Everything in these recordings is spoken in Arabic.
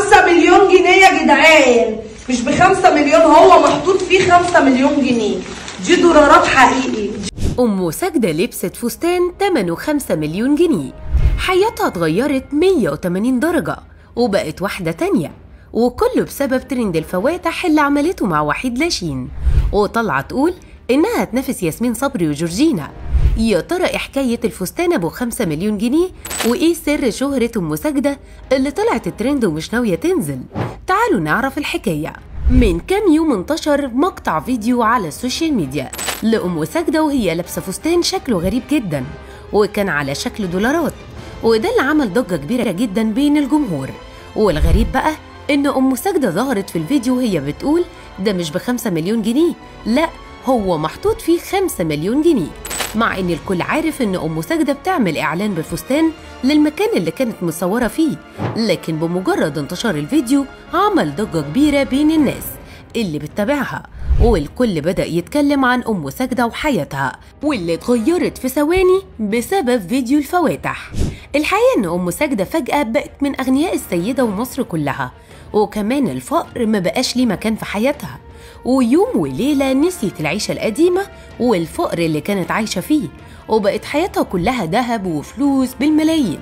ب5 مليون جنيه يا جدعان، مش ب5 مليون، هو محطوط فيه 5 مليون جنيه. دي دولارات حقيقي. أم ساجدة لبست فستان تمنه 5 مليون جنيه، حياتها اتغيرت 180 درجة وبقت واحدة تانية، وكله بسبب ترند الفواتح اللي عملته مع وحيد لاشين، وطلع تقول إنها هتنافس ياسمين صبري وجورجينا. يا ترى إيه حكاية الفستان أبو 5 مليون جنيه؟ وإيه سر شهرة أم ساجدة اللي طلعت الترند ومش ناوية تنزل؟ تعالوا نعرف الحكاية. من كام يوم انتشر مقطع فيديو على السوشيال ميديا لأم ساجدة وهي لابسة فستان شكله غريب جدا وكان على شكل دولارات، وده اللي عمل ضجة كبيرة جدا بين الجمهور. والغريب بقى إن أم ساجدة ظهرت في الفيديو وهي بتقول ده مش ب5 مليون جنيه، لا هو محطوط فيه 5 مليون جنيه، مع إن الكل عارف إن أم ساجدة بتعمل إعلان بالفستان للمكان اللي كانت مصورة فيه، لكن بمجرد انتشار الفيديو عمل ضجة كبيرة بين الناس اللي بتتابعها، والكل بدأ يتكلم عن أم ساجدة وحياتها واللي اتغيرت في ثواني بسبب فيديو الفواتح. الحقيقة إن أم ساجدة فجأة بقت من أغنياء السيدة ومصر كلها، وكمان الفقر ما بقاش ليه مكان في حياتها، ويوم وليلة نسيت العيشة القديمة والفقر اللي كانت عايشة فيه، وبقت حياتها كلها ذهب وفلوس بالملايين،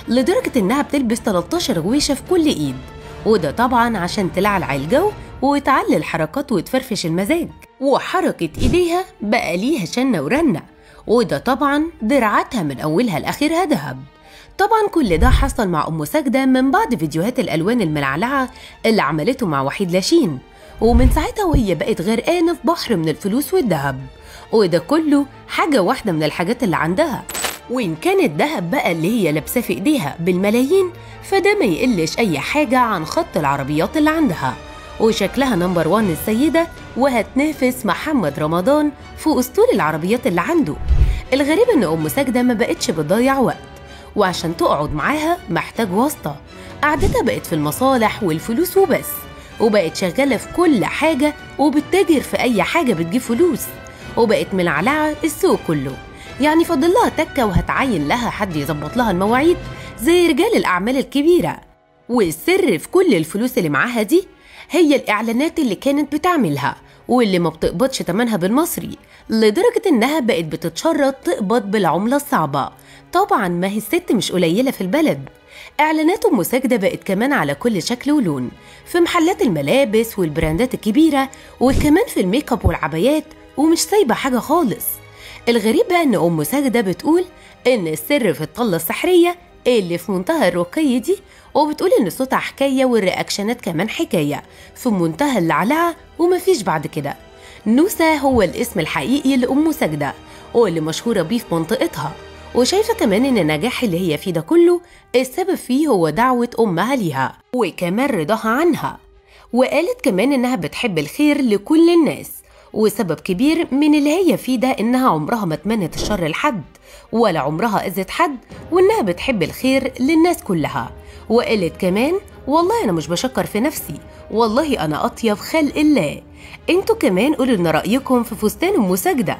لدرجة إنها بتلبس 13 غويشة في كل إيد، وده طبعا عشان تلعلع الجو وتعلي الحركات وتفرفش المزاج. وحركة إيديها بقى ليها شنة ورنة، وده طبعا دراعاتها من أولها لآخرها ذهب. طبعا كل ده حصل مع أم ساجدة من بعد فيديوهات الألوان الملعلعة اللي عملته مع وحيد لاشين، ومن ساعتها وهي بقت غرقانة في بحر من الفلوس والذهب، وده كله حاجة واحدة من الحاجات اللي عندها. وإن كان الذهب بقى اللي هي لابساه في إيديها بالملايين، فده ما يقلش أي حاجة عن خط العربيات اللي عندها، وشكلها نمبر 1 السيدة، وهتنافس محمد رمضان في أسطول العربيات اللي عنده. الغريب إن أم ساجدة ما بقتش بتضيع وقت، وعشان تقعد معاها محتاج واسطة، قعدتها بقت في المصالح والفلوس وبس، وبقت شغالة في كل حاجة وبتتاجر في أي حاجة بتجيب فلوس، وبقت ملعلعة السوق كله، يعني فاضل لها تكة وهتعين لها حد يظبط لها المواعيد زي رجال الأعمال الكبيرة. والسر في كل الفلوس اللي معاها دي هي الإعلانات اللي كانت بتعملها واللي ما بتقبضش تمنها بالمصري، لدرجة إنها بقت بتتشرط تقبض بالعملة الصعبة. طبعا ما هي الست مش قليلة في البلد. إعلانات أم ساجدة بقت كمان على كل شكل ولون، في محلات الملابس والبراندات الكبيرة، وكمان في الميك اب والعبايات، ومش سايبة حاجة خالص. الغريب بقى إن أم ساجدة بتقول إن السر في الطلة السحرية اللي في منتهى الرقي دي، وبتقول إن صوتها حكاية والرياكشنات كمان حكاية في منتهى اللعلعة ومفيش بعد كده. نوسة هو الاسم الحقيقي لأم ساجدة واللي مشهورة بيه في منطقتها، وشايفة كمان إن النجاح اللي هي فيه ده كله السبب فيه هو دعوة أمها ليها وكمان رضاها عنها. وقالت كمان إنها بتحب الخير لكل الناس، وسبب كبير من اللي هي فيه ده إنها عمرها ما تمنت الشر لحد ولا عمرها أذت حد، وإنها بتحب الخير للناس كلها. وقالت كمان والله أنا مش بشكر في نفسي، والله أنا أطيب خلق الله. انتوا كمان قولوا لنا رأيكم في فستان أم ساجدة.